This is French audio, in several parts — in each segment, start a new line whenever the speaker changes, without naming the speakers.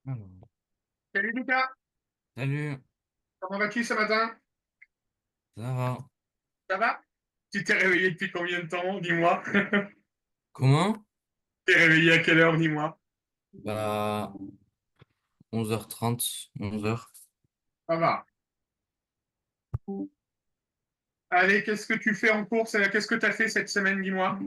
Alors,
Salut Lucas,
salut,
comment vas-tu ce matin?
ça va?
Ça va? Tu t'es réveillé depuis combien de temps, dis-moi?
Comment?
T'es réveillé à quelle heure, dis-moi?
Bah, 11h30, 11h.
Ça va. Allez, qu'est-ce que tu fais en course? Qu'est-ce que tu as fait cette semaine, dis-moi?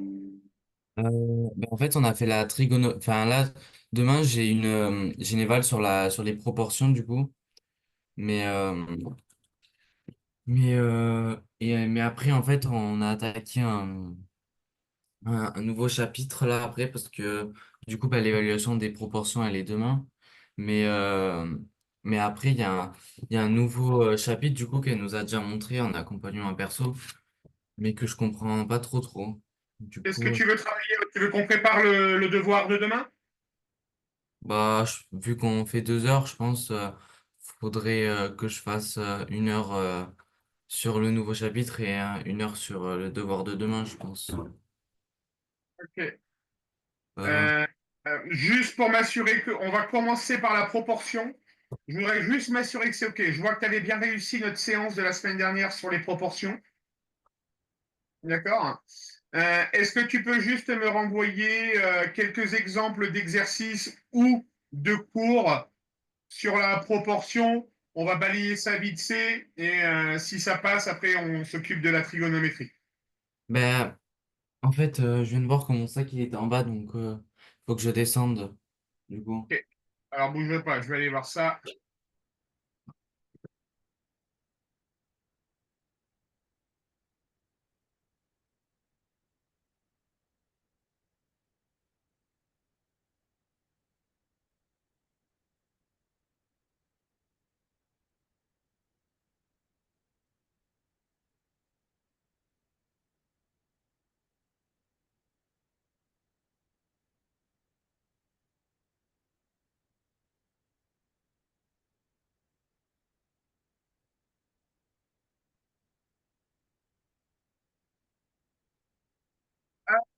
En fait, on a fait la trigono... Enfin, là, demain, j'ai une éval sur les proportions, du coup. Mais, mais après, en fait, on a attaqué un nouveau chapitre, là, après, parce que, du coup, bah, l'évaluation des proportions, elle est demain. Mais, euh, mais après, il y a un nouveau chapitre, du coup, qu'elle nous a déjà montré en accompagnement perso, mais que je comprends pas trop. Du
Est-ce que
coup,
tu veux travailler? Tu veux qu'on prépare le devoir de demain?
bah, vu qu'on fait 2 heures, je pense, faudrait que je fasse 1 heure sur le nouveau chapitre et 1 heure sur le devoir de demain, je pense.
Ok.
Euh,
Euh, juste pour m'assurer qu'on va commencer par la proportion. Je voudrais juste m'assurer que c'est OK. Je vois que tu avais bien réussi notre séance de la semaine dernière sur les proportions. D'accord? Est-ce que tu peux juste me renvoyer quelques exemples d'exercices ou de cours sur la proportion? On va balayer ça vite fait et si ça passe, après on s'occupe de la trigonométrie.
ben, en fait, je viens de voir que mon sac il était en bas, donc faut que je descende, du coup.
Ok. Alors bouge pas, je vais aller voir ça.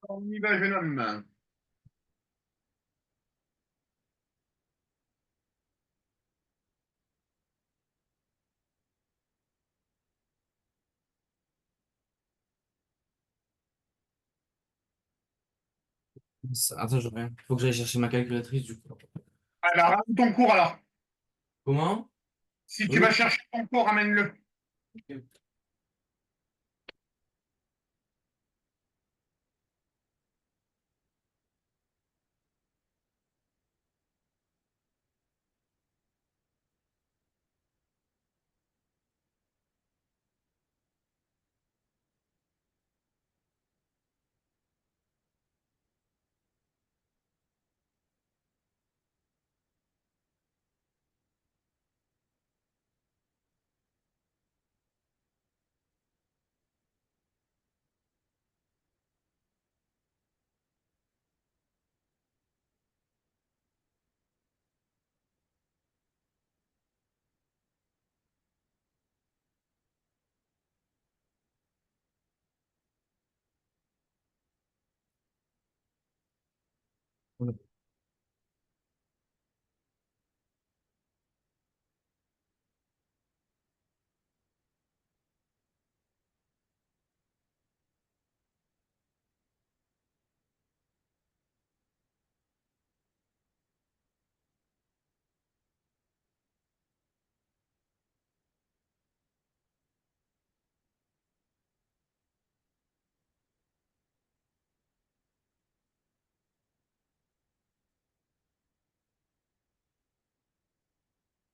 On y va, jeune homme.
Attends, je reviens. Faut que j'aille chercher ma calculatrice du coup.
Alors, ramène ton cours alors.
Comment?
Si tu
Oui.
vas chercher ton cours, ramène-le.
Ok.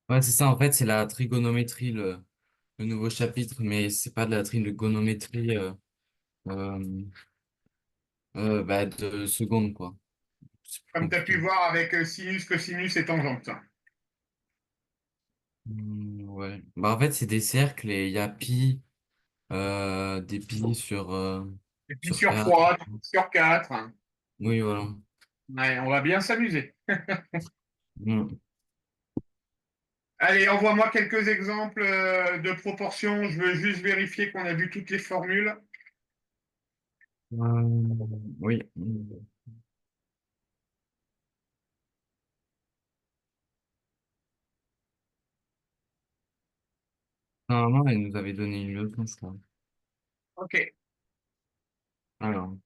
Ouais, c'est ça, en fait, c'est la trigonométrie, le nouveau chapitre, mais c'est pas de la trigonométrie euh, bah, de seconde, quoi. C'est plus
Comme tu as pu
compliqué.
voir avec sinus, cosinus et tangente.
Ouais. Bah, en fait, c'est des cercles et il y a pi, des pi
Et puis
sur
sur
4.
3, sur 4.
Oui, voilà.
Ouais, on va bien s'amuser.
Mm.
Allez, envoie-moi quelques exemples de proportions. Je veux juste vérifier qu'on a vu toutes les formules.
Oui. Normalement, elle nous avait donné une leçon, je crois.
OK.
Alors.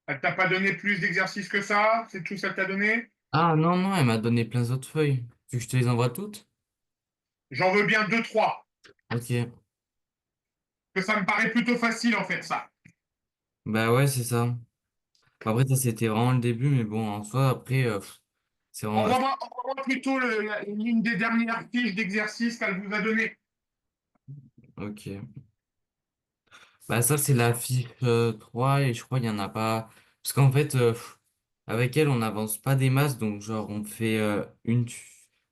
Elle t'a pas donné plus d'exercices que ça? C'est tout ça que t'a donné?
Ah non, non, elle m'a donné plein d'autres feuilles. Tu veux que je te les envoie toutes?
J'en veux bien deux, trois.
Ok.
Que ça me paraît plutôt facile en fait, ça.
Bah ouais, c'est ça. Après, ça, c'était vraiment le début, mais bon, en soi, après, c'est vraiment...
Envoie-moi plutôt l'une des dernières fiches d'exercice qu'elle vous a données.
Ok. Bah ça, c'est la fiche 3 et je crois qu'il n'y en a pas... Parce qu'en fait, avec elle, on n'avance pas des masses, donc genre, on fait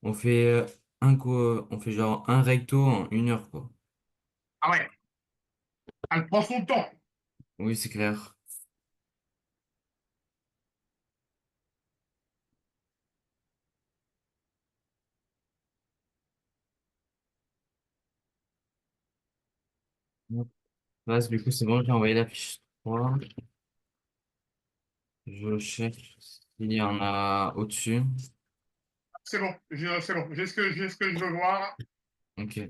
On fait on fait genre un recto en 1 heure, quoi.
Ah ouais, elle prend son temps.
Oui, c'est clair. Là, du coup, c'est bon, j'ai envoyé la fiche 3. Je cherche s'il y en a au-dessus.
C'est bon, c'est bon. J'ai ce que je veux voir.
Ok.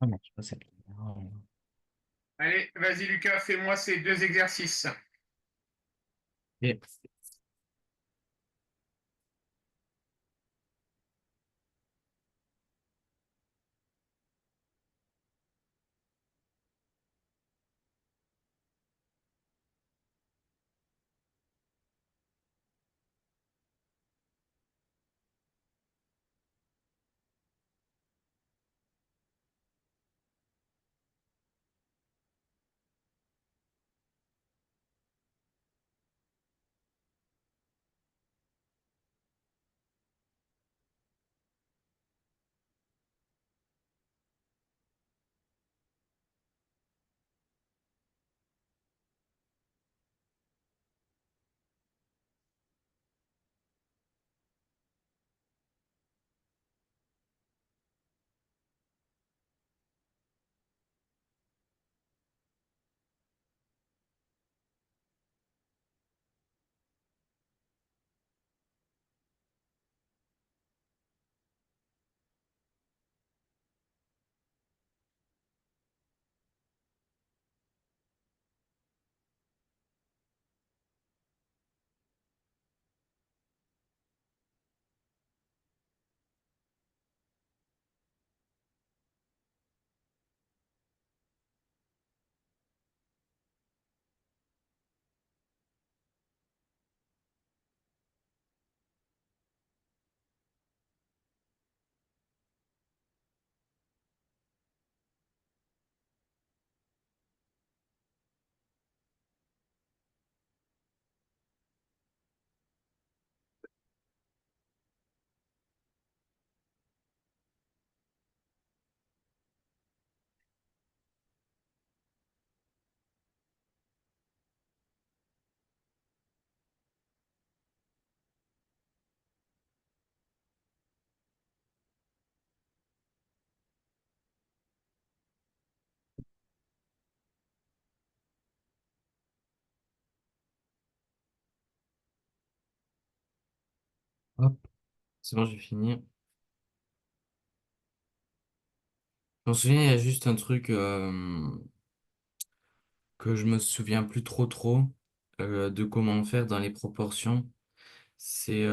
Ah, mais je sais pas, c'est-
Allez, vas-y Lucas, fais-moi ces deux exercices.
Ok. Hop, c'est bon, j'ai fini. Je me souviens, il y a juste un truc que je me souviens plus trop de comment faire dans les proportions. C'est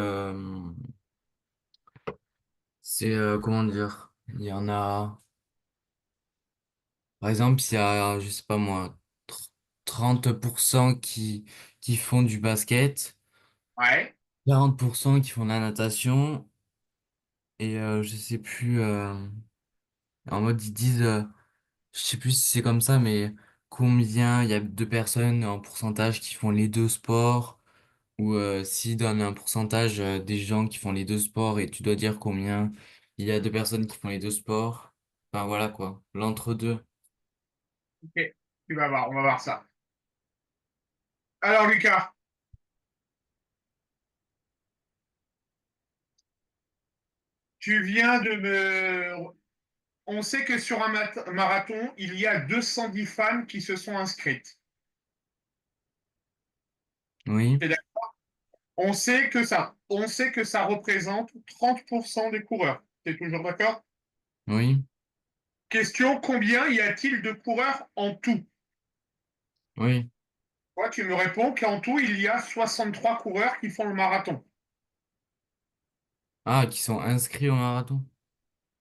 comment dire? Il y en a. Par exemple, il y a, je sais pas moi, 30% qui font du basket,
Ouais,
40% qui font de la natation, et je sais plus, en mode ils disent, je sais plus si c'est comme ça, mais combien il y a de personnes en pourcentage qui font les deux sports, ou s'ils donnent un pourcentage des gens qui font les deux sports, et tu dois dire combien il y a de personnes qui font les deux sports. Enfin voilà quoi, l'entre-deux.
ok, tu vas voir, on va voir ça. Alors Lucas, tu viens de me... On sait que sur un marathon, il y a 210 femmes qui se sont inscrites.
Oui,
On sait que ça représente 30% des coureurs. Tu es toujours d'accord?
oui,
Question, combien y a-t-il de coureurs en tout?
oui.
Toi, tu me réponds qu'en tout, il y a 63 coureurs qui font le marathon.
Ah, qui sont inscrits au marathon.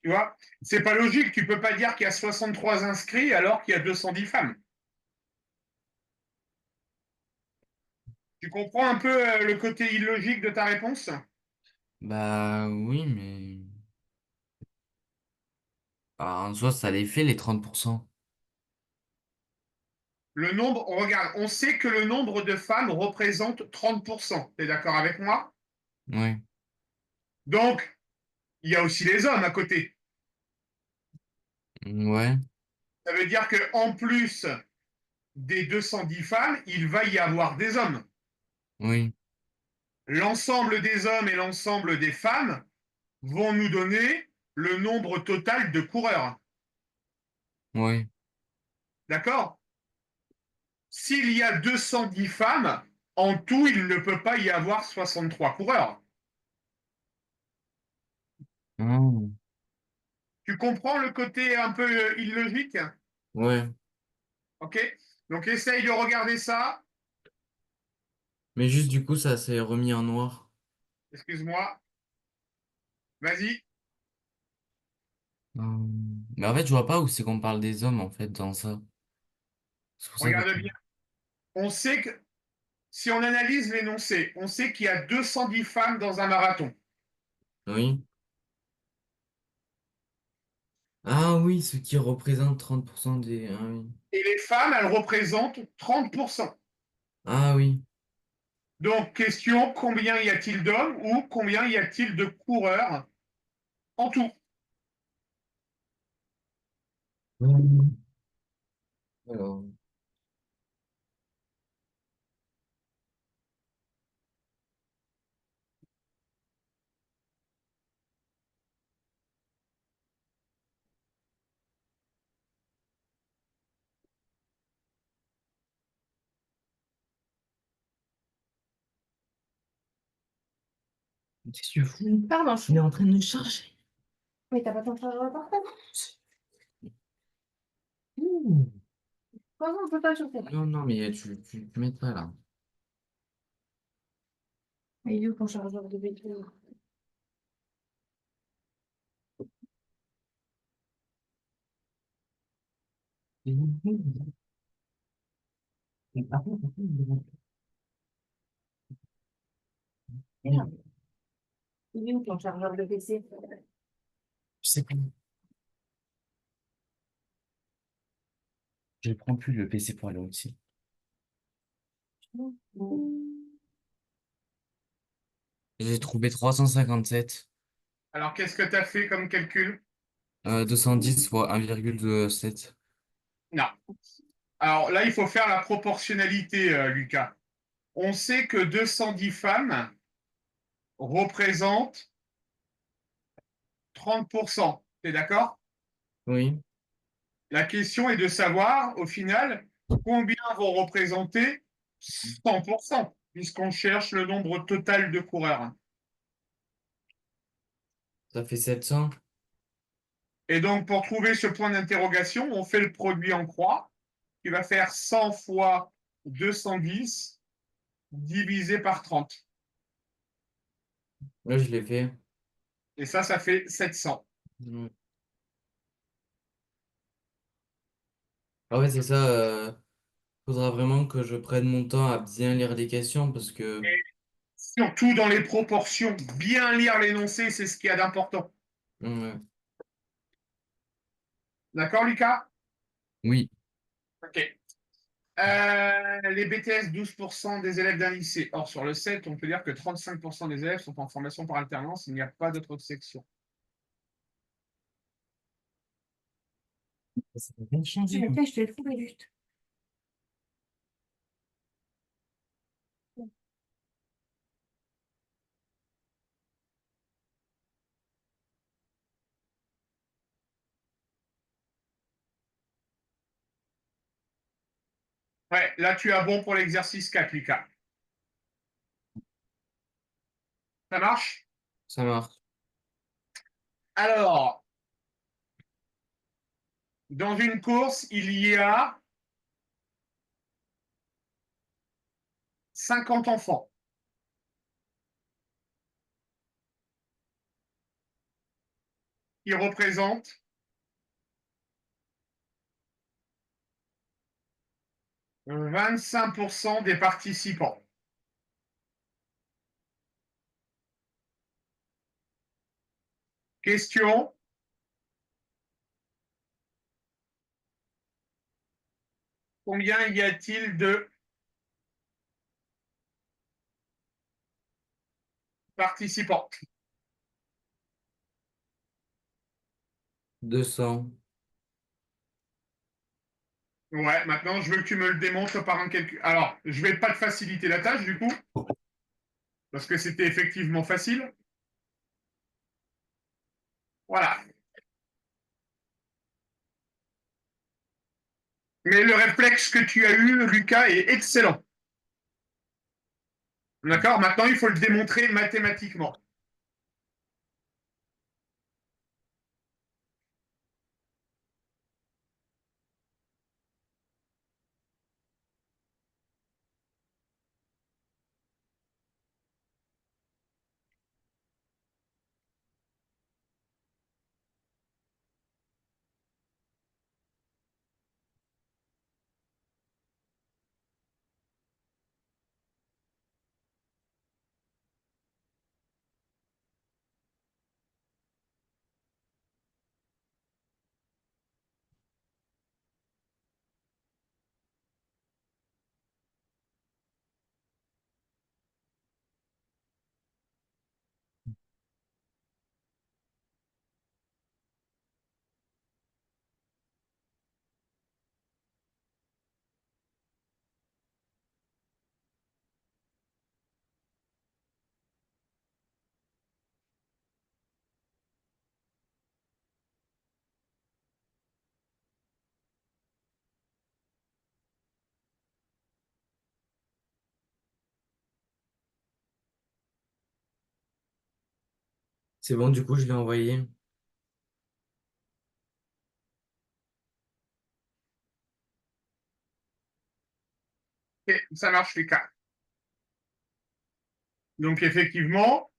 Tu vois? C'est pas logique. Tu peux pas dire qu'il y a 63 inscrits alors qu'il y a 210 femmes. Tu comprends un peu le côté illogique de ta réponse?
Bah oui, mais bah, en soi, ça les fait les 30%.
Le nombre, on regarde, on sait que le nombre de femmes représente 30%. Tu es d'accord avec moi?
Oui,
Donc, il y a aussi les hommes à côté.
ouais,
Ça veut dire qu'en plus des 210 femmes, il va y avoir des hommes.
oui,
L'ensemble des hommes et l'ensemble des femmes vont nous donner le nombre total de coureurs.
oui,
D'accord? S'il y a 210 femmes, en tout, il ne peut pas y avoir 63 coureurs.
ah,
Tu comprends le côté un peu illogique?
Ouais.
OK? Donc, essaye de regarder ça.
Mais juste du coup, ça s'est remis en noir.
Excuse-moi. Vas-y,
Mais en fait, je vois pas où c'est qu'on parle des hommes, en fait, dans ça. C'est pour ça que...
regarde bien. On sait que si on analyse l'énoncé, on sait qu'il y a 210 femmes dans un marathon.
Oui. Ah oui, ce qui représente 30% des... Ah oui.
Et les femmes, elles représentent 30%.
Ah oui.
Donc, question, combien y a-t-il d'hommes ou combien y a-t-il de coureurs en tout?
Alors, qu'est-ce que tu fous?
Pardon,
Il est en train de charger.
mais t'as pas ton chargeur portable?
Ouh.
Comment on peut pas chauffer là?
Non, non, mais tu m'aides pas là.
Mais il est où ton chargeur de véhicule? Merde. Il est où ton chargeur de PC?
Je sais pas. Je prends plus le PC pour aller aussi. J'ai trouvé 357.
Alors, qu'est-ce que tu as fait comme calcul?
210 fois 1,7.
Non. Alors là, il faut faire la proportionnalité, Lucas. On sait que 210 femmes représentent 30%. Tu es d'accord?
Oui.
La question est de savoir, au final, combien vont représenter 100%, puisqu'on cherche le nombre total de coureurs.
Ça fait 700.
Et donc, pour trouver ce point d'interrogation, on fait le produit en croix, qui va faire 100 fois 210 divisé par 30.
Là, je l'ai fait.
Et ça fait 700.
Ouais. Ah ouais, c'est ça. Faudra vraiment que je prenne mon temps à bien lire les questions parce que...
Et surtout dans les proportions, bien lire l'énoncé, c'est ce qu'il y a d'important.
Ouais.
D'accord, Lucas?
Oui.
OK. Les BTS, 12% des élèves d'un lycée. Or, sur le 7, on peut dire que 35% des élèves sont en formation par alternance. Il n'y a pas d'autre section.
Ça va bien
C'est
changer.
lequel je te l'ai trouvé juste.
Ouais, là, tu as bon pour l'exercice 4, Lucas. Ça marche?
Ça marche.
Alors, dans une course, il y a 50 enfants qui représentent 25% des participants. Question, combien y a-t-il de participants?
200.
Ouais, maintenant, je veux que tu me le démontres par un calcul. Alors, je ne vais pas te faciliter la tâche, du coup, parce que c'était effectivement facile. Voilà. Mais le réflexe que tu as eu, Lucas, est excellent. D'accord? Maintenant, il faut le démontrer mathématiquement.
C'est bon, du coup, je l'ai envoyé.
Ok, ça marche, Lucas. Donc, effectivement,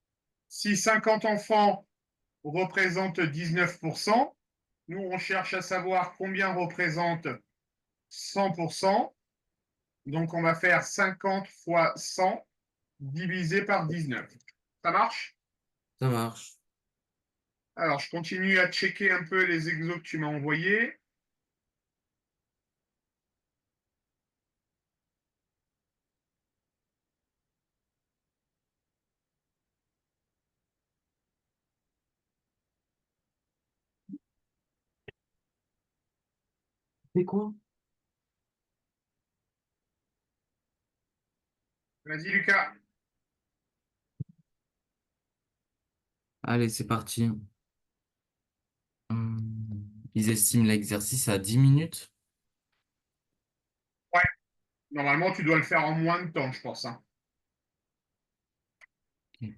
si 50 enfants représentent 19%, nous, on cherche à savoir combien représente 100%. Donc, on va faire 50 fois 100 divisé par 19. Ça marche?
Ça marche.
Alors, je continue à checker un peu les exos que tu m'as envoyés.
C'est quoi?
Vas-y, Lucas.
Allez, c'est parti. Ils estiment l'exercice à 10 minutes.
Ouais, normalement, tu dois le faire en moins de temps, je pense, hein.
Ok.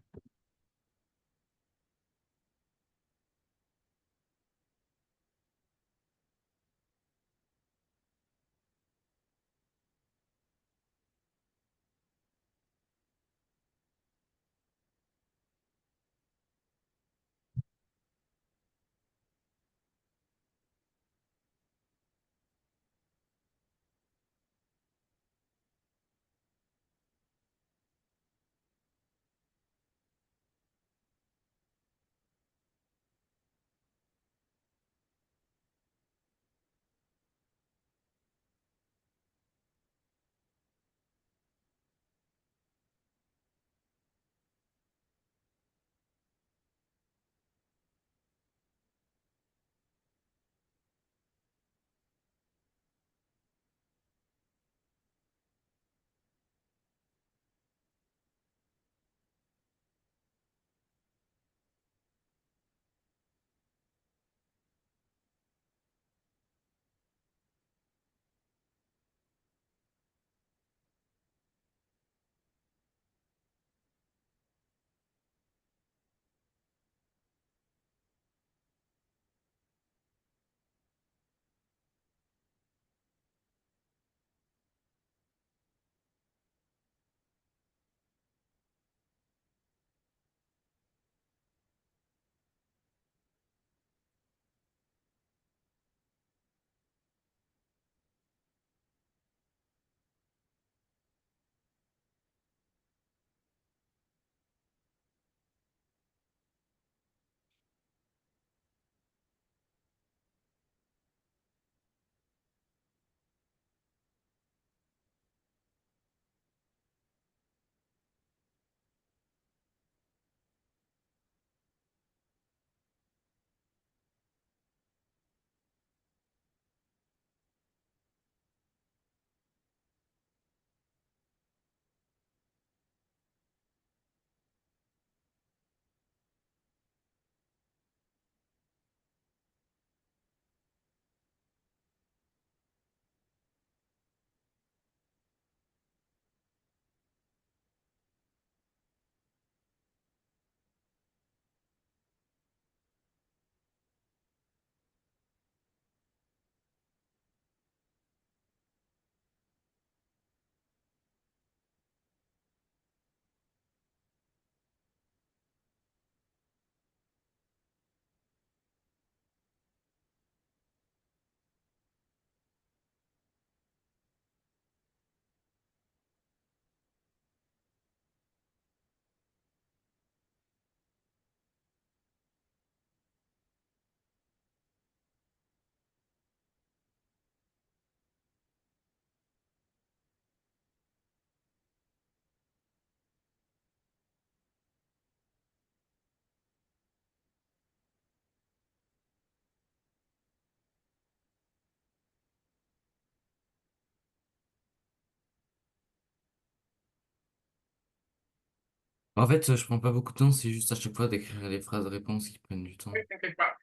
En fait, je prends pas beaucoup de temps, c'est juste à chaque fois d'écrire les phrases réponses qui prennent du temps.
Oui, t'inquiète pas.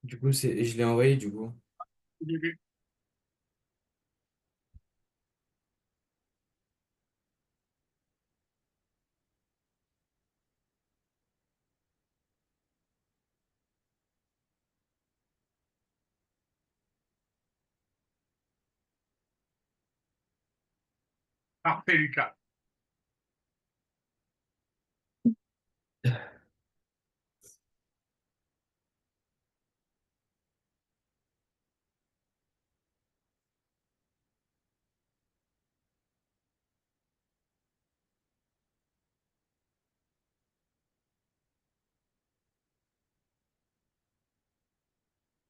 Du coup, je l'ai envoyé, du coup.
Parfait, Lucas.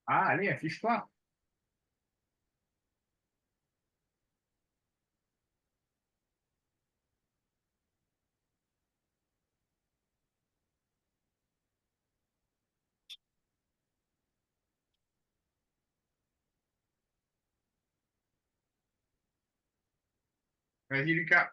Ah, allez, affiche-toi. Vas-y, Lucas.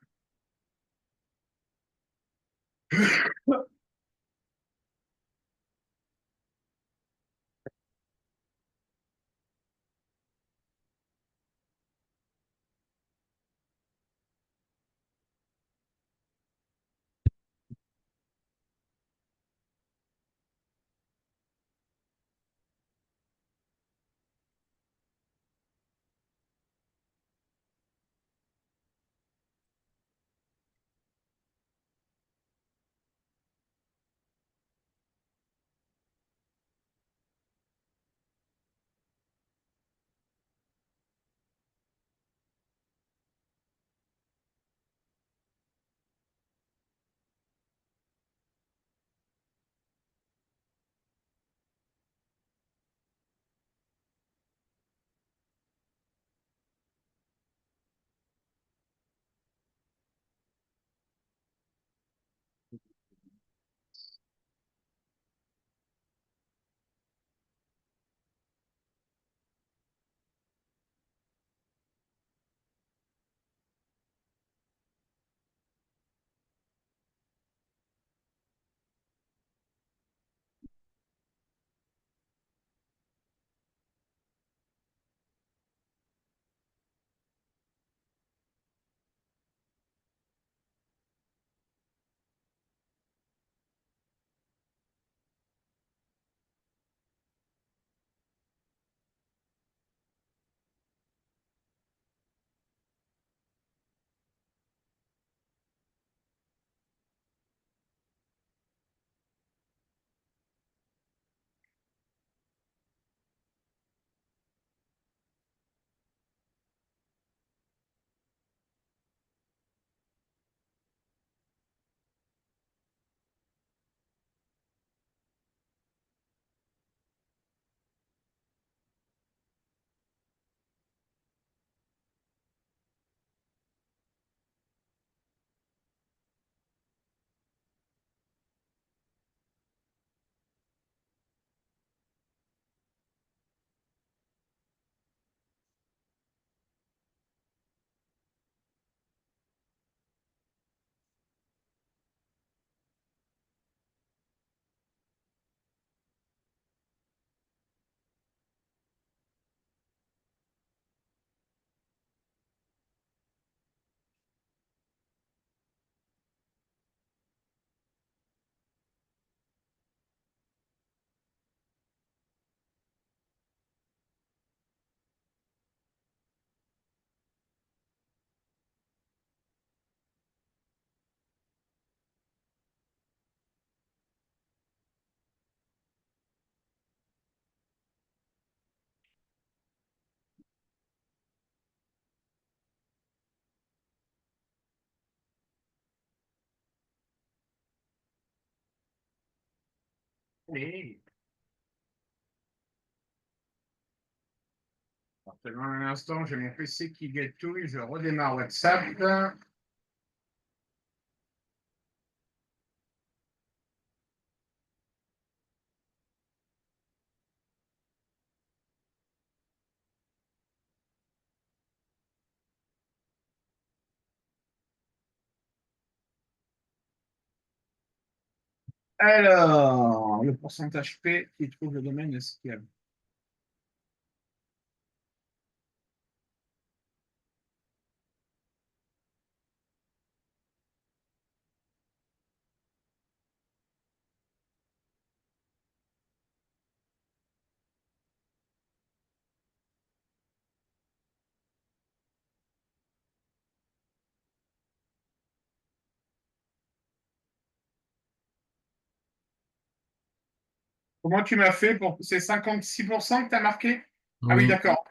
Allez. Alors, seulement un instant, j'ai mon PC qui gâtouille, je redémarre WhatsApp. Alors, le pourcentage P qui trouve le domaine SQL. Comment tu m'as fait pour. C'est 56% que tu as marqué? Ah oui,
Oui.
d'accord.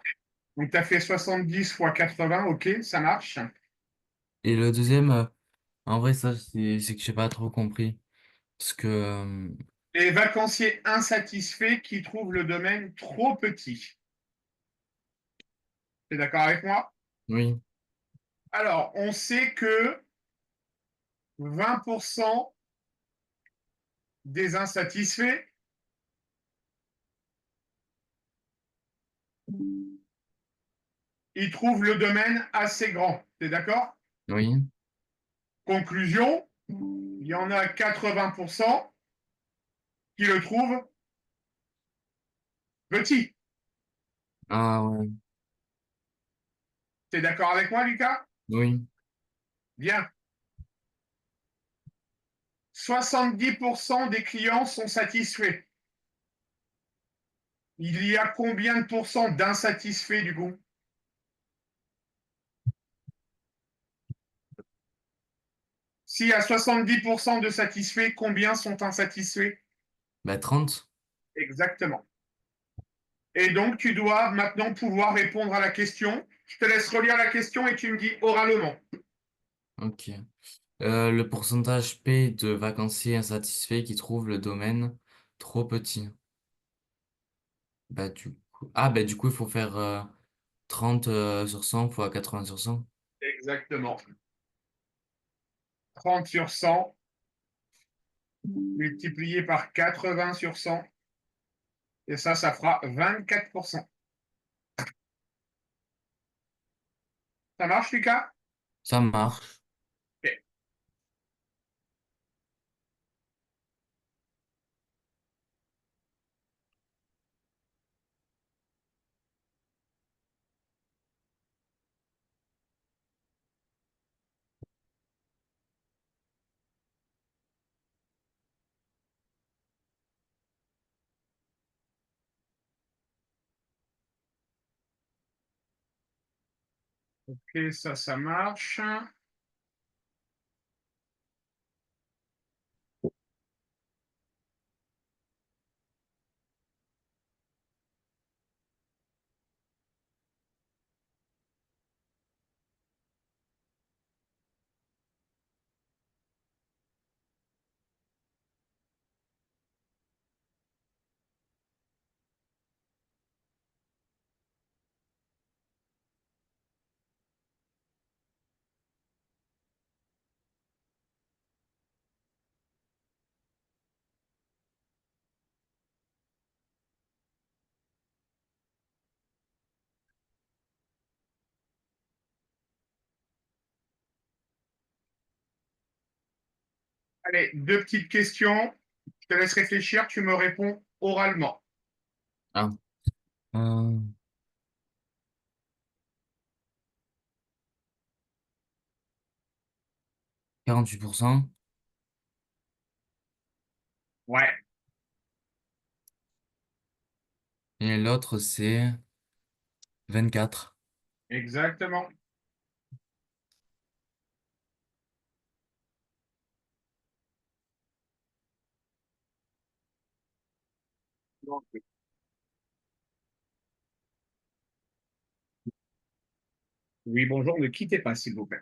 Donc, tu as fait 70 fois 80, ok, ça marche.
Et le deuxième, en vrai, ça, c'est que j'ai pas trop compris. Parce que,
Les vacanciers insatisfaits qui trouvent le domaine trop petit. Tu es d'accord avec moi?
oui,
Alors, on sait que 20% des insatisfaits, ils trouvent le domaine assez grand. Tu es d'accord?
oui.
Conclusion, il y en a 80% qui le trouvent petit.
Ah ouais,
Tu es d'accord avec moi, Lucas?
oui.
Bien. 70% des clients sont satisfaits. Il y a combien de pourcents d'insatisfaits du coup? S'il y a 70% de satisfaits, combien sont insatisfaits?
Bah 30.
Exactement. Et donc, tu dois maintenant pouvoir répondre à la question. Je te laisse relire la question et tu me dis oralement.
Ok. Le pourcentage P de vacanciers insatisfaits qui trouvent le domaine trop petit. Bah du coup, il faut faire 30 sur 100 fois 80 sur 100.
Exactement. 30 sur 100 multiplié par 80 sur 100. Et ça fera 24%. Ça marche, Lucas?
Ça marche.
Ok. Ok, ça marche. Allez, deux petites questions. Je te laisse réfléchir, tu me réponds oralement.
Ah. Euh, 48%.
Ouais,
Et l'autre, c'est 24.
exactement. Oui, bonjour, ne quittez pas, s'il vous plaît.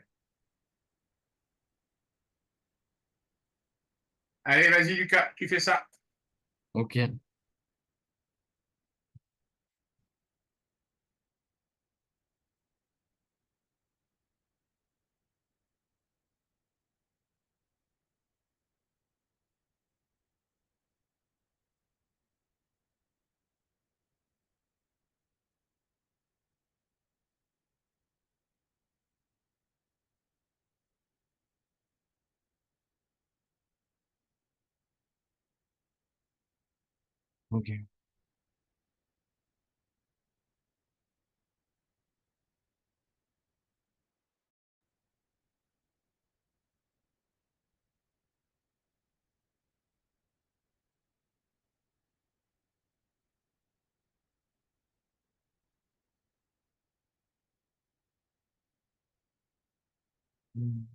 Allez, vas-y, Lucas, tu fais ça.
Ok. Ok. Hmm.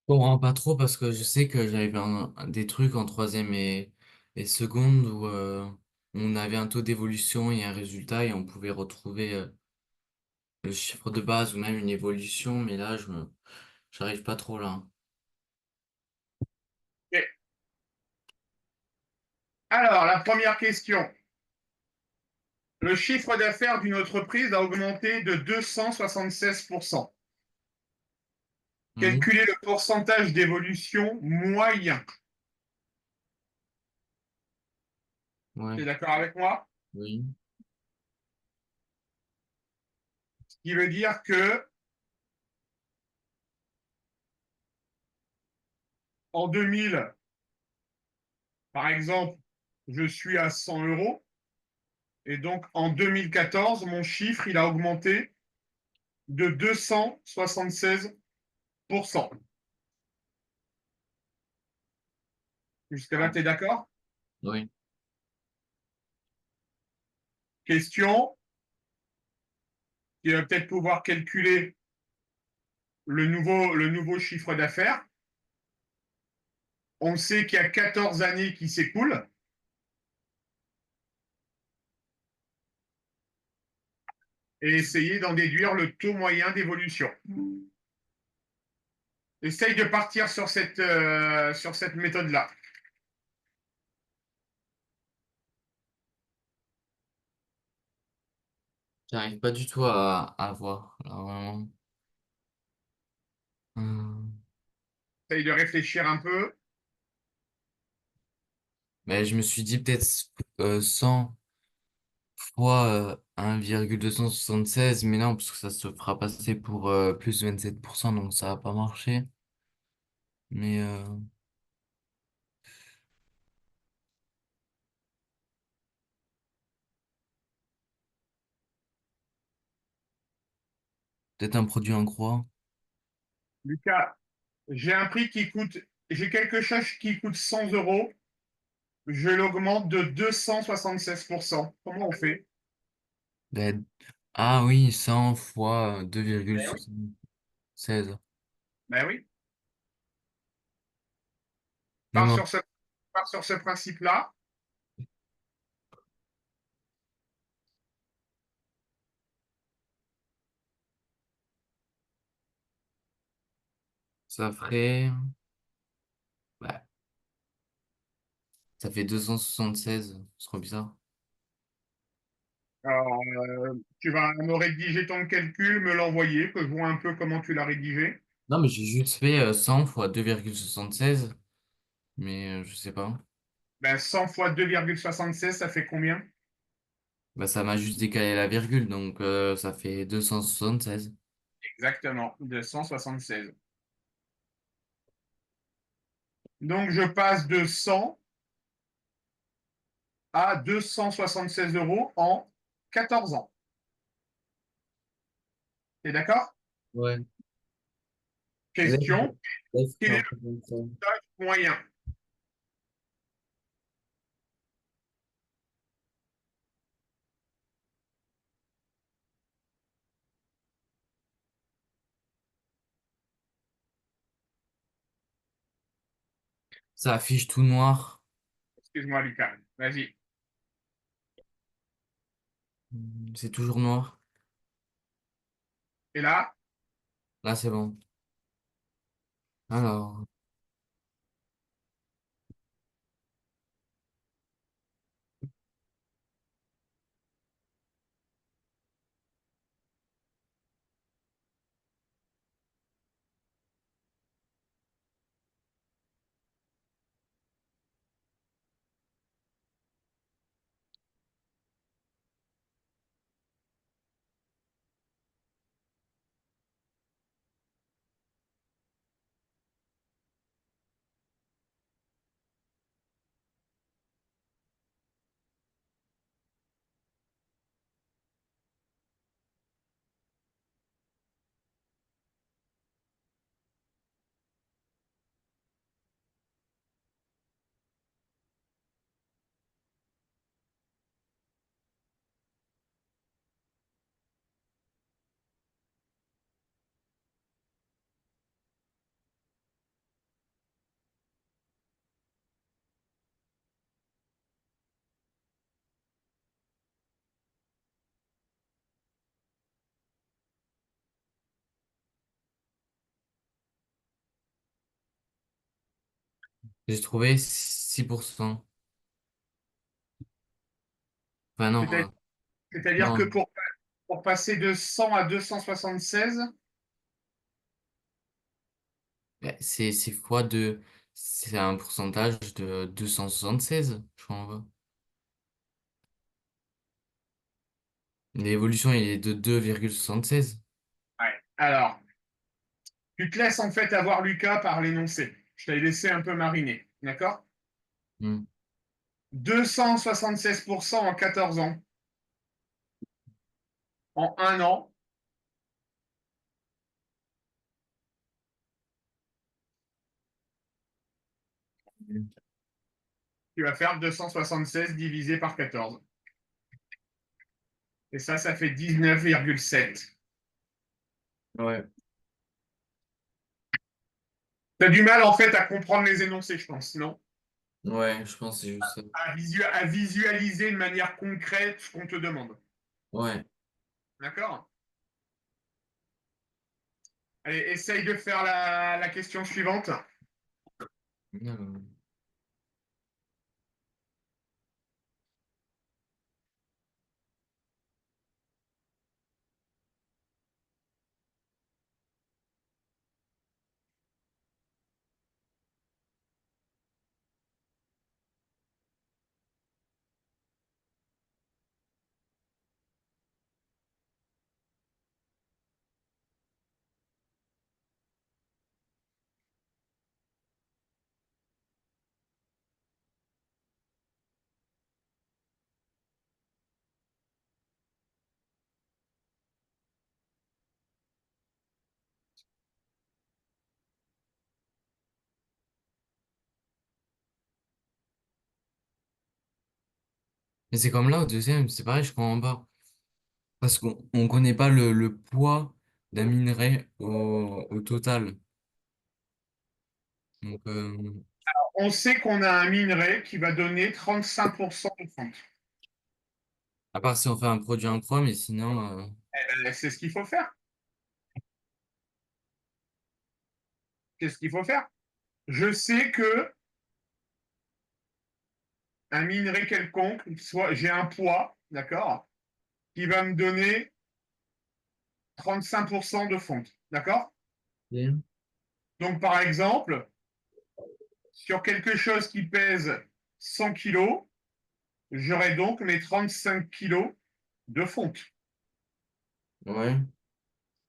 Je comprends pas trop parce que je sais que j'avais des trucs en troisième et seconde où on avait un taux d'évolution et un résultat et on pouvait retrouver le chiffre de base ou même une évolution, mais là, j'arrive pas trop là.
Ok. Alors, la première question. Le chiffre d'affaires d'une entreprise a augmenté de 276%.
Mhm.
Calculez le pourcentage d'évolution moyen.
Ouais,
Tu es d'accord avec moi?
oui,
Ce qui veut dire que en 2000, par exemple, je suis à 100 euros. Et donc, en 2014, mon chiffre, il a augmenté de 276%. Jusque-là, tu es d'accord?
oui.
Question qui va peut-être pouvoir calculer le nouveau chiffre d'affaires. On sait qu'il y a 14 années qui s'écoulent. Et essayer d'en déduire le taux moyen d'évolution. Essaye de partir sur cette méthode-là.
J'arrive pas du tout à voir. Là, vraiment. Hum.
Essaye de réfléchir un peu.
Mais je me suis dit peut-être 100 fois 1,276, mais non, parce que ça se fera passer pour plus 27%, donc ça va pas marcher. Mais peut-être un produit en croix.
Lucas, j'ai quelque chose qui coûte 100 euros. Je l'augmente de 276%. Comment on fait?
Ben, ah oui, 100 fois
Ben oui.
2,76.
Ben oui.
Non,
Pars
non,
sur ce, pars sur ce principe-là.
ça ferait... Ouais, ça fait 276, c'est trop bizarre.
Alors, tu vas me rédiger ton calcul, me l'envoyer, que je vois un peu comment tu l'as rédigé.
Non, mais j'ai juste fait 100 fois 2,76, mais je sais pas.
Ben, 100 fois 2,76, ça fait combien?
Bah, ça m'a juste décalé la virgule, donc ça fait 276.
Exactement, 276. Donc, je passe de 100 à 276 euros en 14 ans. T'es d'accord?
Ouais. Laisse,
Question,
laisse
quel est
faire
le
comme ça.
pourcentage moyen?
Ça affiche tout noir.
Excuse-moi, Lucas. Vas-y.
C'est toujours noir.
Et là,
Là, c'est bon. Alors, J'ai trouvé 6%. Enfin, non,
C'est-à-dire c'est-à-dire que
non.
pour passer de 100 à 276,
C'est fois de. C'est un pourcentage de 276, je crois. L'évolution, il est de 2,76.
ouais. Alors, tu te laisses en fait avoir Lucas par l'énoncé. Je t'ai laissé un peu mariner. D'accord?
Hmm.
276% en 14 ans. En un an, tu vas faire 276 divisé par 14. Et ça fait 19,7.
Ouais.
Tu as du mal en fait à comprendre les énoncés, je pense, non?
Ouais, je pense que c'est juste ça.
À visualiser de manière concrète ce qu'on te demande.
Ouais.
D'accord? Allez, essaye de faire la question suivante.
Euh, Mais c'est comme là, au deuxième, c'est pareil, je comprends pas. Parce qu'on connaît pas le poids d'un minerai au total. Donc,
On sait qu'on a un minerai qui va donner 35% de fonte.
à part si on fait un produit en chrome, mais sinon,
C'est ce qu'il faut faire. C'est ce qu'il faut faire. Je sais que un minerai quelconque, soit j'ai un poids, d'accord, qui va me donner 35% de fonte. D'accord?
bien.
Donc, par exemple, sur quelque chose qui pèse 100 kg, j'aurai donc mes 35 kg de fonte.
Ouais,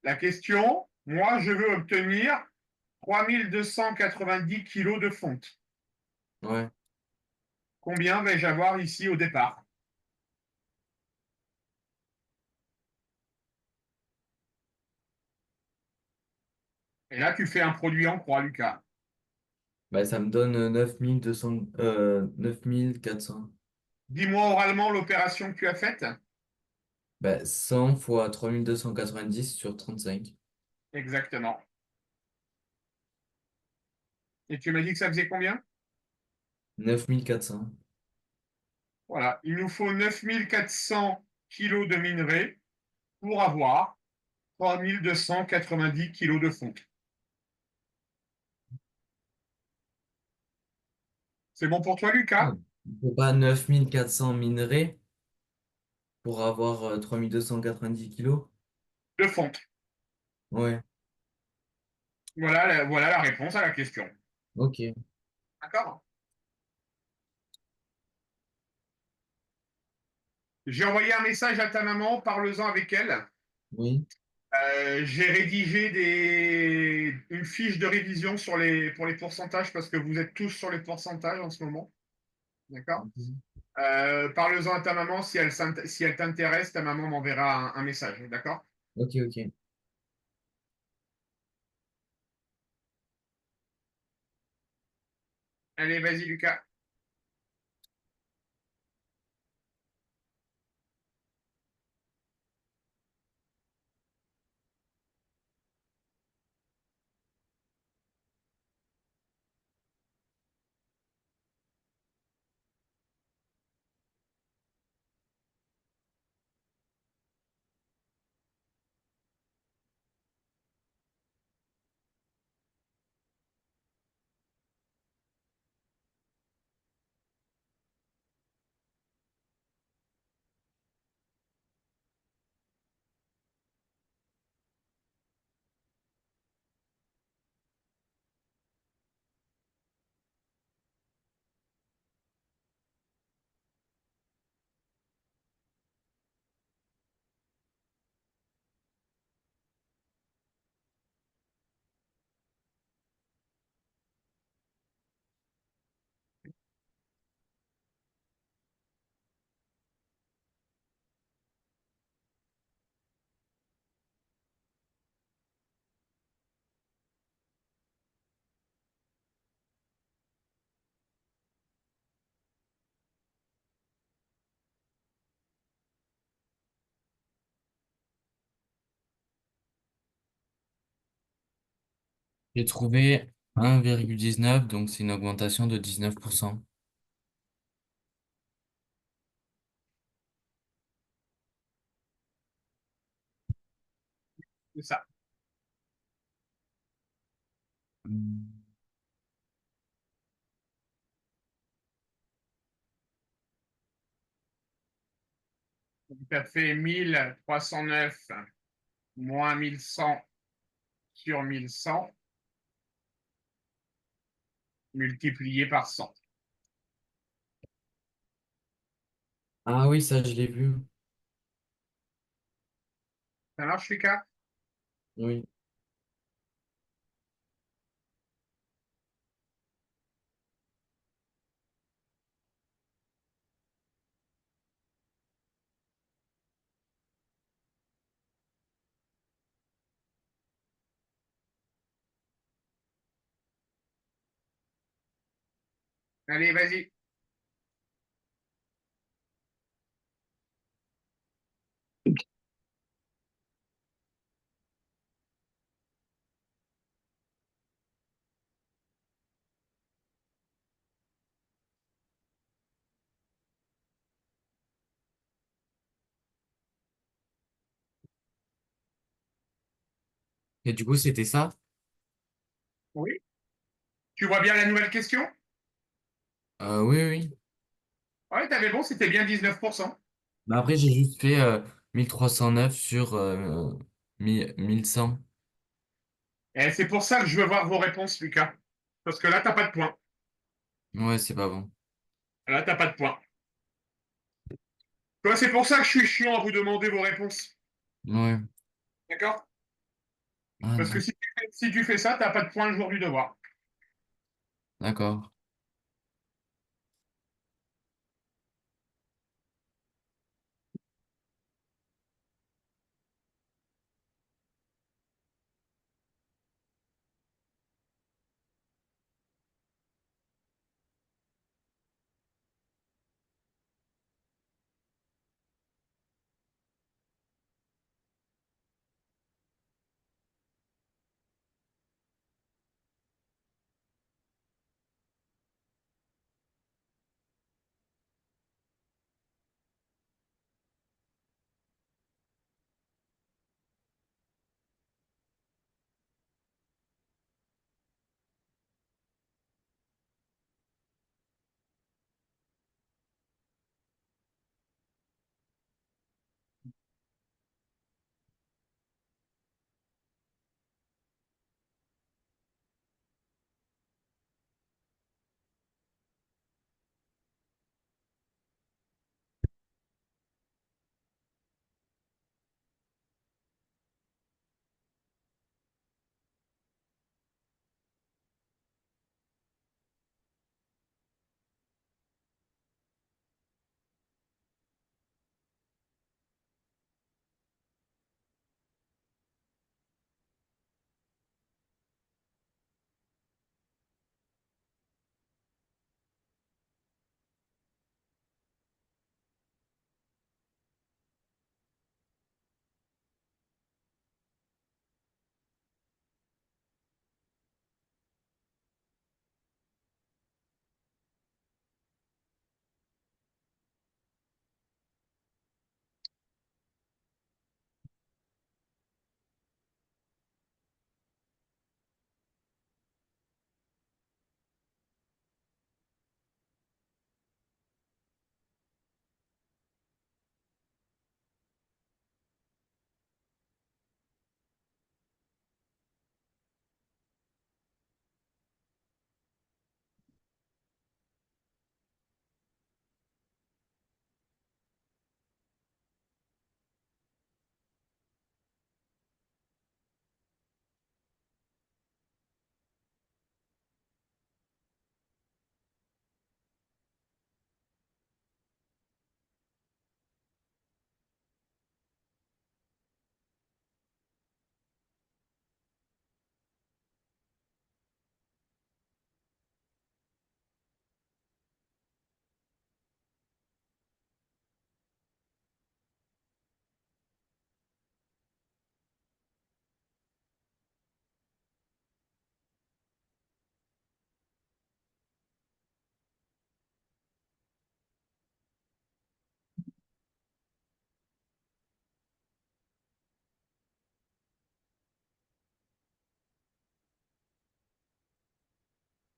La question, moi, je veux obtenir 3290 kg de fonte.
ouais.
Combien vais-je avoir ici au départ? Et là, tu fais un produit en croix, Lucas.
Bah, ça me donne 9200, 9400.
Dis-moi oralement l'opération que tu as faite.
Bah, 100 fois 3290 sur 35.
Exactement. Et tu m'as dit que ça faisait combien?
9400.
Voilà, il nous faut 9400 kilos de minerai pour avoir 3290 kilos de fonte. C'est bon pour toi,
Ah,
Lucas?
il faut pas 9400 minerais pour avoir 3290 kilos.
De fonte.
Ouais,
Voilà la réponse à la question.
ok.
D'accord? J'ai envoyé un message à ta maman, parle-en avec elle.
Oui.
J'ai rédigé une fiche de révision pour les pourcentages parce que vous êtes tous sur les pourcentages en ce moment. D'accord?
Mhm.
Parle-en à ta maman si elle t'intéresse, ta maman m'enverra un message. D'accord?
Ok, ok.
Allez, vas-y, Lucas.
J'ai trouvé 1,19, donc c'est une augmentation de 19%.
C'est ça.
Hmm.
Donc, ça fait 1309 moins 1100 sur 1100 multiplié par 100.
Ah oui, ça, je l'ai vu.
Ça marche, Lucas?
Oui.
Allez, vas-y.
Et du coup, c'était ça?
Oui. Tu vois bien la nouvelle question?
Oui, oui.
Ouais, t'avais bon, c'était bien 19%.
Mais après, j'ai juste fait 1309 sur 1100.
Et c'est pour ça que je veux voir vos réponses, Lucas. Parce que là, t'as pas de points.
Ouais, c'est pas bon.
Là, t'as pas de points. Toi, c'est pour ça que je suis chiant à vous demander vos réponses.
Ouais.
D'accord?
Ah,
Parce que si tu fais ça, t'as pas de points le jour du devoir.
d'accord.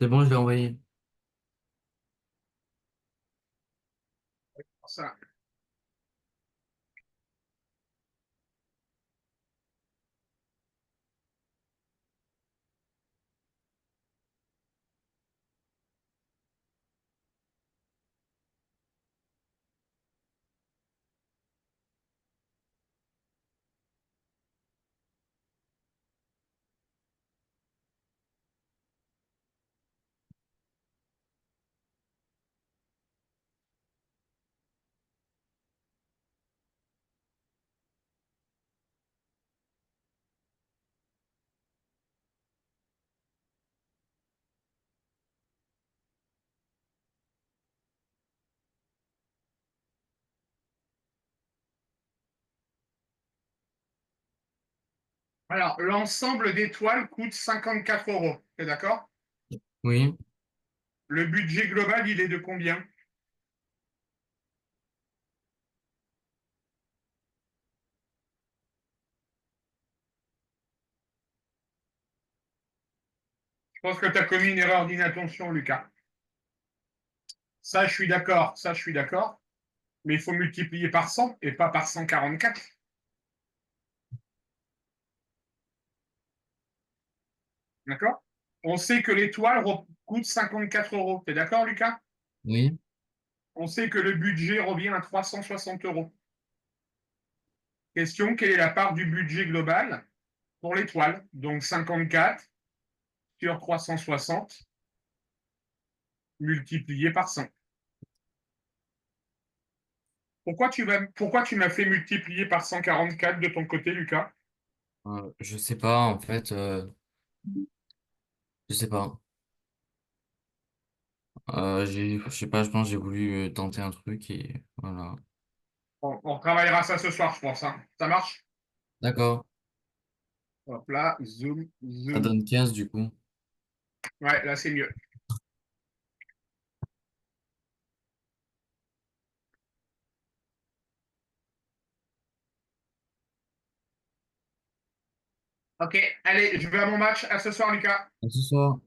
C'est bon, je l'ai envoyé.
Ça. Alors, l'ensemble des toiles coûte 54 euros. T'es d'accord?
Oui,
Le budget global, il est de combien? Je pense que tu as commis une erreur d'inattention, Lucas. Ça, je suis d'accord. Ça, je suis d'accord. Mais il faut multiplier par 100 et pas par 144. D'accord? On sait que les toiles coûtent 54 euros. T'es d'accord, Lucas?
oui,
On sait que le budget revient à 360 euros. Question, quelle est la part du budget global pour les toiles? Donc 54 sur 360 multiplié par 100. Pourquoi tu m'as fait multiplier par 144 de ton côté, Lucas?
je sais pas, en fait, je sais pas. Je sais pas, je pense que j'ai voulu tenter un truc et voilà.
On travaillera ça ce soir, je pense. Hein. Ça marche?
D'accord,
Hop là, zoom,
ça
zoom.
donne 15 du coup.
Ouais, là, c'est mieux. Ok, allez, je vais à mon match. À ce soir, Lucas.
À ce soir.